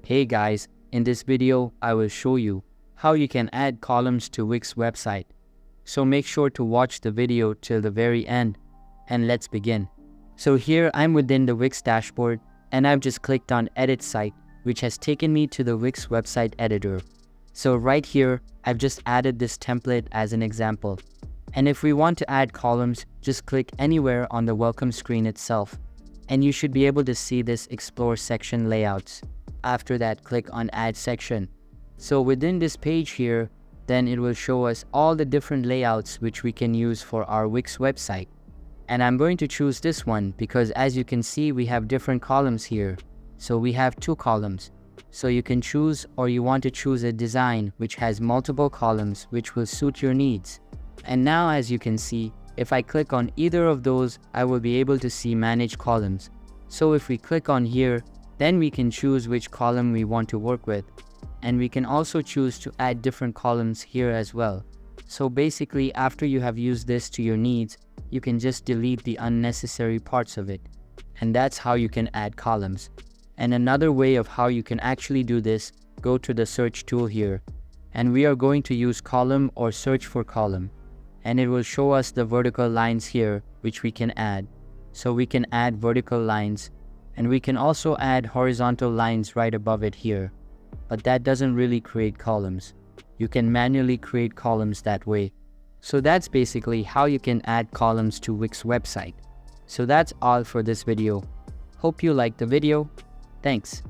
Hey guys, in this video I will show you how you can add columns to Wix website. So make sure to watch the video till the very end and let's begin. So here I'm within the Wix dashboard and I've just clicked on Edit Site, which has taken me to the Wix website editor. So right here I've just added this template as an example. And if we want to add columns, just click anywhere on the welcome screen itself. And you should be able to see this Explore section layouts. After that, click on Add Section. So within this page here, then it will show us all the different layouts which we can use for our Wix website. And I'm going to choose this one because as you can see, we have different columns here. So we have 2 columns. So you can choose, or you want to choose a design which has multiple columns which will suit your needs. And now as you can see, if I click on either of those, I will be able to see Manage Columns. So if we click on here, then we can choose which column we want to work with. And we can also choose to add different columns here as well. So basically, after you have used this to your needs, you can just delete the unnecessary parts of it. And that's how you can add columns. And another way of how you can actually do this, go to the search tool here. And we are going to use column or search for column. And it will show us the vertical lines here, which we can add. So we can add vertical lines, and we can also add horizontal lines right above it here. But that doesn't really create columns. You can manually create columns that way. So that's basically how you can add columns to Wix website. So that's all for this video. Hope you liked the video. Thanks.